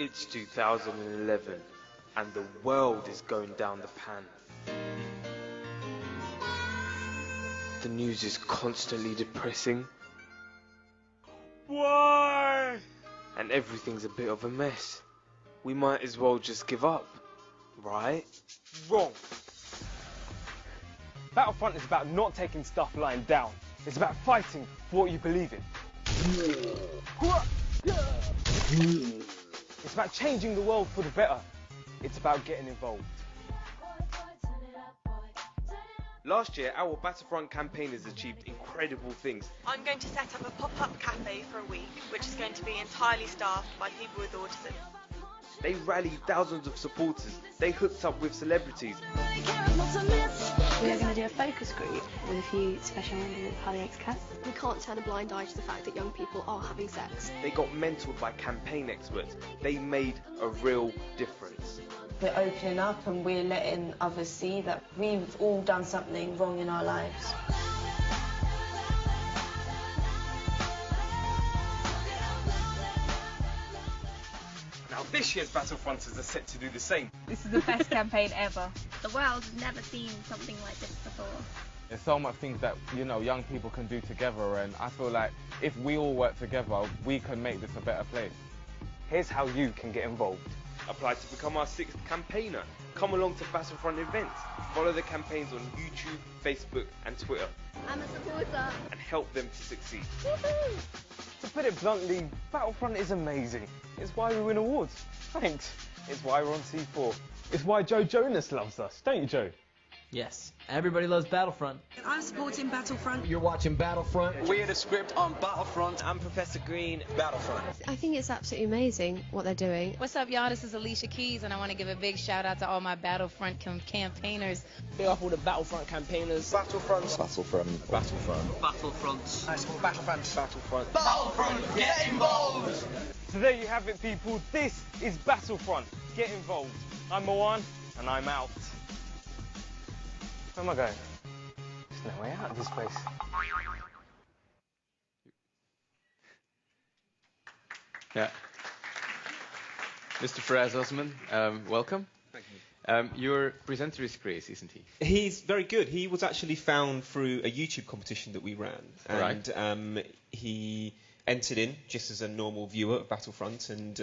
It's 2011, and the world is going down the pan. The news is constantly depressing. Why? And everything's a bit of a mess. We might as well just give up, right? Wrong. Battlefront is about not taking stuff lying down. It's about fighting for what you believe in. It's about changing the world for the better. It's about getting involved. Last year, our Battlefront campaigners achieved incredible things. I'm going to set up a pop-up cafe for a week, which is going to be entirely staffed by people with autism. They rallied thousands of supporters. They hooked up with celebrities. We are going to do a focus group with a few special members of Hollyoaks Cast. We can't turn a blind eye to the fact that young people are having sex. They got mentored by campaign experts. They made a real difference. We're opening up and we're letting others see that we've all done something wrong in our lives. Now this year's Battlefronters are set to do the same. This is the best campaign ever. The world has never seen something like this before. There's so much things that, young people can do together, and I feel like if we all work together, we can make this a better place. Here's how you can get involved. Apply to become our 6th campaigner. Come along to Battlefront events. Follow the campaigns on YouTube, Facebook and Twitter. I'm a supporter. And help them to succeed. Woohoo! To put it bluntly, Battlefront is amazing. It's why we win awards. Thanks. It's why we're on C4. It's why Joe Jonas loves us, don't you, Joe? Yes, everybody loves Battlefront. I'm supporting Battlefront. You're watching Battlefront. We're the script on Battlefront. I'm Professor Green. Battlefront. I think it's absolutely amazing what they're doing. What's up, y'all? This is Alicia Keys, and I want to give a big shout out to all my Battlefront campaigners. Big up all the Battlefront campaigners. Battlefront. Battlefront. Battlefront. Battlefront. I support Battlefront. Battlefront. Battlefront, get involved! So there you have it, people. This is Battlefront. Get involved. I'm Moan, and I'm out. Where am I going? There's no way out of this place. Yeah. Mr. Faraz Osman, welcome. Thank you. Your presenter is Grace, isn't he? He's very good. He was actually found through a YouTube competition that we ran. And right. He entered in just as a normal viewer of Battlefront, and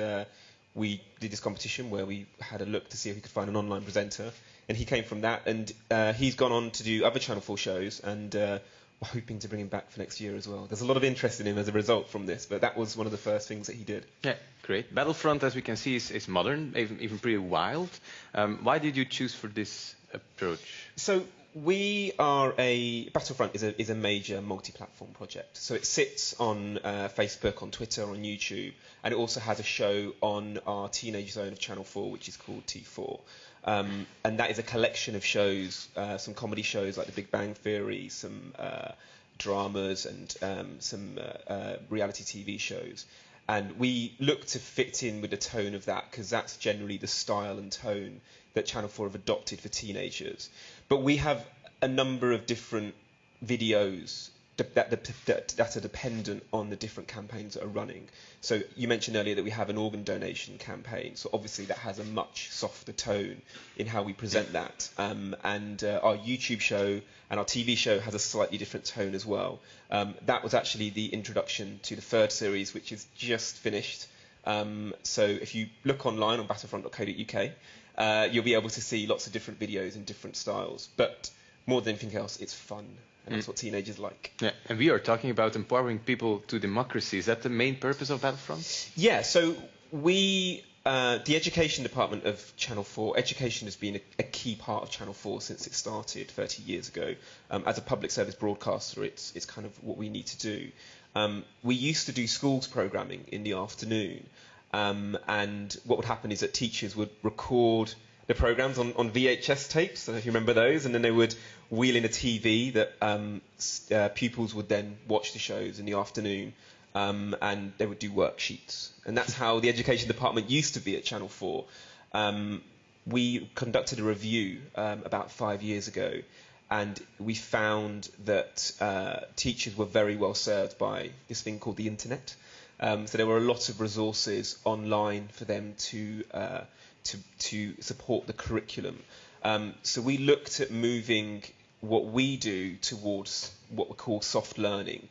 we did this competition where we had a look to see if we could find an online presenter. And he came from that, and he's gone on to do other Channel 4 shows, and we're hoping to bring him back for next year as well. There's a lot of interest in him as a result from this, but that was one of the first things that he did. Yeah, great. Battlefront, as we can see, is modern, even pretty wild. Why did you choose for this approach? So Battlefront is a major multi-platform project. So it sits on Facebook, on Twitter, on YouTube, and it also has a show on our teenage zone of Channel 4, which is called T4. And that is a collection of shows, some comedy shows like The Big Bang Theory, some dramas, and some reality TV shows. And we look to fit in with the tone of that, because that's generally the style and tone that Channel 4 have adopted for teenagers. But we have a number of different videos that are dependent on the different campaigns that are running. So you mentioned earlier that we have an organ donation campaign, so obviously that has a much softer tone in how we present that. And our YouTube show and our TV show has a slightly different tone as well. That was actually the introduction to the 3rd series, which is just finished. So if you look online on battlefront.co.uk, you'll be able to see lots of different videos in different styles. But more than anything else, it's fun. And that's what teenagers like. Yeah, and we are talking about empowering people to democracy. Is that the main purpose of Battlefront? Yeah, so the education department of Channel 4, education has been a key part of Channel 4 since it started 30 years ago. As a public service broadcaster, it's kind of what we need to do. We used to do schools programming in the afternoon, and what would happen is that teachers would record the programs on VHS tapes, I don't know if you remember those, and then they would wheel in a TV that pupils would then watch the shows in the afternoon, and they would do worksheets. And that's how the education department used to be at Channel 4. We conducted a review about 5 years ago, and we found that teachers were very well served by this thing called the internet. So there were a lot of resources online for them to support the curriculum. So we looked at moving what we do towards what we call soft learning,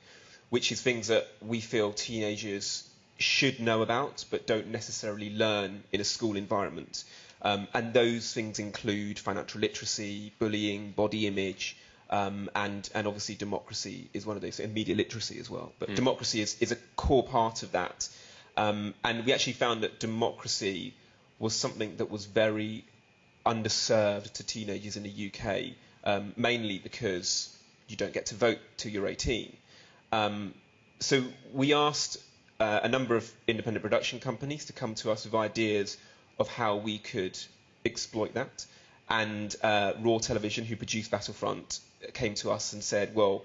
which is things that we feel teenagers should know about but don't necessarily learn in a school environment. And those things include financial literacy, bullying, body image, and obviously democracy is one of those, and media literacy as well. But democracy is a core part of that. And we actually found that democracy was something that was very underserved to teenagers in the UK, mainly because you don't get to vote till you're 18. So we asked a number of independent production companies to come to us with ideas of how we could exploit that. And Raw Television, who produced Battlefront, came to us and said, well,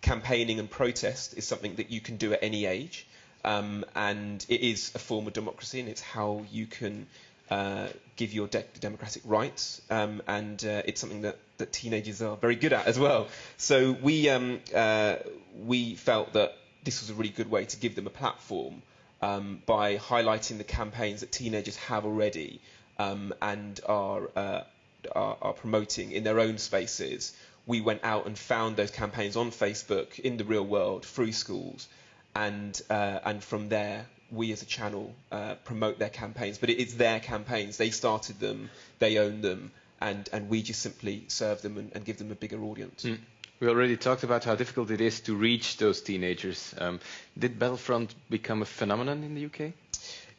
campaigning and protest is something that you can do at any age, and it is a form of democracy, and it's how you can give your democratic rights, and it's something that teenagers are very good at as well. So we felt that this was a really good way to give them a platform by highlighting the campaigns that teenagers have already and are promoting in their own spaces. We went out and found those campaigns on Facebook in the real world through schools, and from there we as a channel promote their campaigns. But it is their campaigns. They started them, they own them, and we just simply serve them and give them a bigger audience. We already talked about how difficult it is to reach those teenagers. Did Battlefront become a phenomenon in the UK?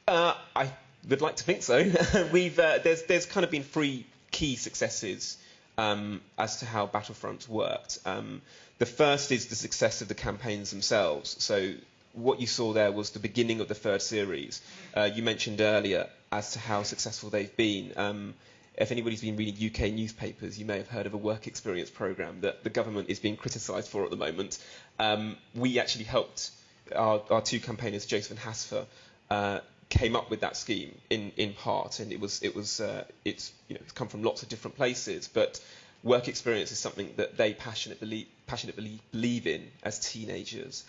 I would like to think so. There's kind of been 3 key successes as to how Battlefront worked. The first is the success of the campaigns themselves. So what you saw there was the beginning of the 3rd series. You mentioned earlier as to how successful they've been. If anybody's been reading UK newspapers, you may have heard of a work experience programme that the government is being criticised for at the moment. We actually helped our 2 campaigners, Joseph and Hasfer, came up with that scheme in part, and it's come from lots of different places. But work experience is something that they passionately believe in as teenagers.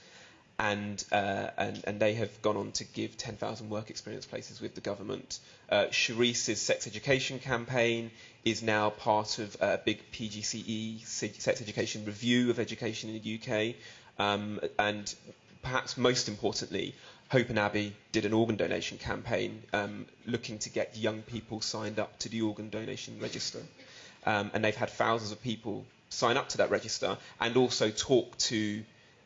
And they have gone on to give 10,000 work experience places with the government. Sharice's sex education campaign is now part of a big PGCE sex education review of education in the UK. And perhaps most importantly, Hope and Abbey did an organ donation campaign looking to get young people signed up to the organ donation register. And they've had thousands of people sign up to that register and also talk to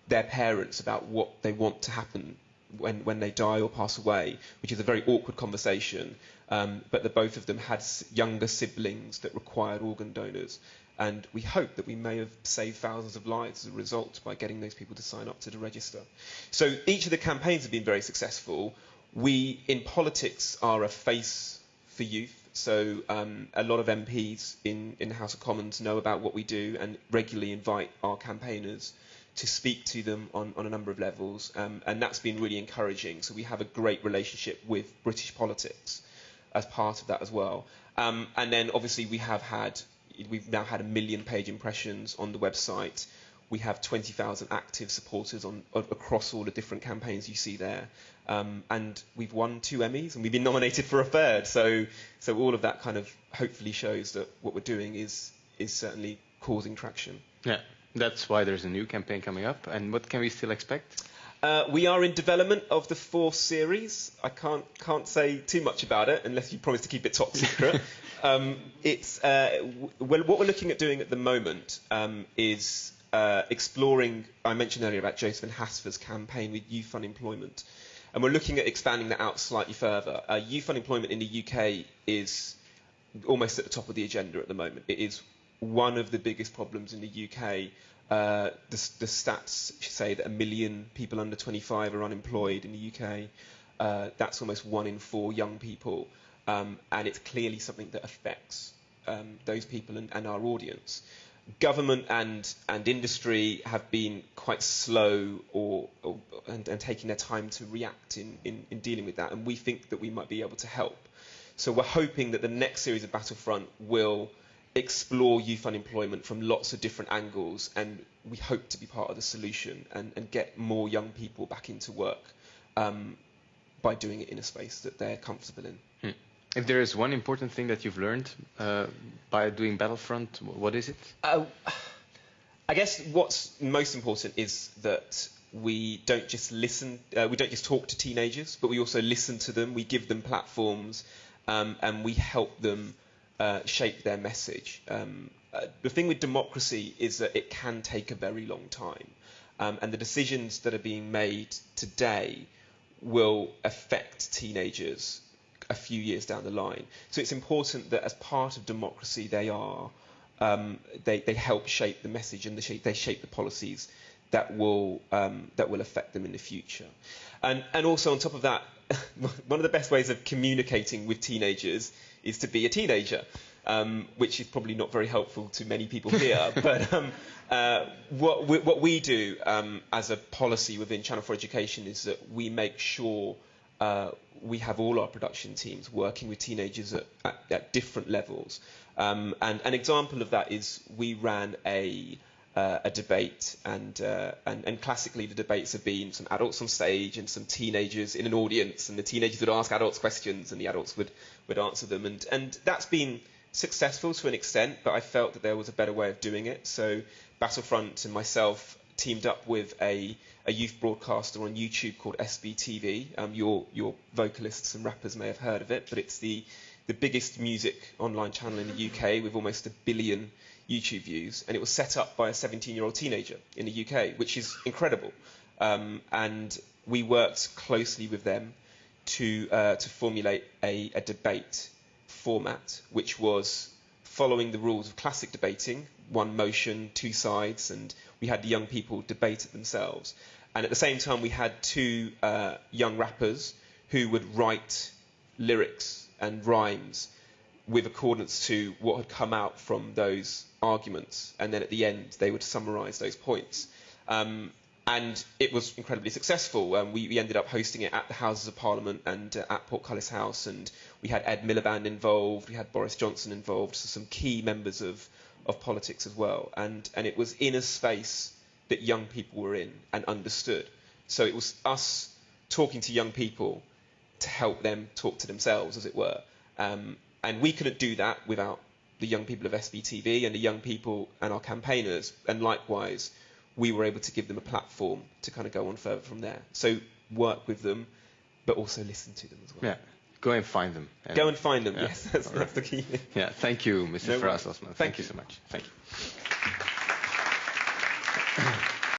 their parents about what they want to happen when they die or pass away, which is a very awkward conversation. But the both of them had younger siblings that required organ donors. And we hope that we may have saved thousands of lives as a result by getting those people to sign up to the register. So each of the campaigns have been very successful. We, in politics, are a face for youth. So a lot of MPs in the House of Commons know about what we do and regularly invite our campaigners to speak to them on a number of levels. And that's been really encouraging. So we have a great relationship with British politics as part of that as well. And then obviously we've now had 1 million page impressions on the website. We have 20,000 active supporters across all the different campaigns you see there. And we've won 2 Emmys and we've been nominated for a 3rd. So all of that kind of hopefully shows that what we're doing is certainly causing traction. Yeah, that's why there's a new campaign coming up. And what can we still expect? We are in development of the 4th series. I can't say too much about it unless you promise to keep it top secret. What we're looking at doing at the moment is exploring. I mentioned earlier about Joseph and Hasfer's campaign with youth unemployment, and we're looking at expanding that out slightly further. Youth unemployment in the UK is almost at the top of the agenda at the moment. It is one of the biggest problems in the UK. The stats say that 1 million people under 25 are unemployed in the UK. That's almost 1 in 4 young people, and it's clearly something that affects those people and our audience. Government and industry have been quite slow and taking their time to react in dealing with that, and we think that we might be able to help. So we're hoping that the next series of Battlefront will explore youth unemployment from lots of different angles, and we hope to be part of the solution and get more young people back into work. by doing it in a space that they're comfortable in. If there is one important thing that you've learned by doing Battlefront, what is it? I guess what's most important is that we don't just listen, we don't just talk to teenagers, but we also listen to them, we give them platforms, and we help them shape their message. The thing with democracy is that it can take a very long time, and the decisions that are being made today will affect teenagers a few years down the line. So it's important that as part of democracy they help shape the message and they shape the policies that will affect them in the future. And also on top of that, one of the best ways of communicating with teenagers is to be a teenager, which is probably not very helpful to many people here. But what we do as a policy within Channel 4 Education is that we make sure we have all our production teams working with teenagers at different levels. And an example of that is we ran a debate, and classically the debates have been some adults on stage and some teenagers in an audience, and the teenagers would ask adults questions and the adults would answer them, and that's been successful to an extent, but I felt that there was a better way of doing it. So Battlefront and myself teamed up with a youth broadcaster on YouTube called SBTV. Your vocalists and rappers may have heard of it, but it's the biggest music online channel in the UK with almost 1 billion YouTube views, and it was set up by a 17-year-old teenager in the UK, which is incredible. And we worked closely with them to formulate a debate format, which was following the rules of classic debating: one motion, two sides, and we had the young people debate it themselves. And at the same time, we had two young rappers who would write lyrics and rhymes with accordance to what had come out from those arguments, and then at the end they would summarise those points. And it was incredibly successful. We ended up hosting it at the Houses of Parliament and at Portcullis House, and we had Ed Miliband involved, we had Boris Johnson involved, so some key members of politics as well. And it was in a space that young people were in and understood. So it was us talking to young people to help them talk to themselves, as it were. And we couldn't do that without the young people of SBTV and the young people and our campaigners, and likewise we were able to give them a platform to kind of go on further from there. So work with them, but also listen to them as well. Yeah, go and find them. Go and find them, yeah. yes, that's the key thing. Yeah, thank you, Mr. Faraz Osman. Thank you so much. Thank you.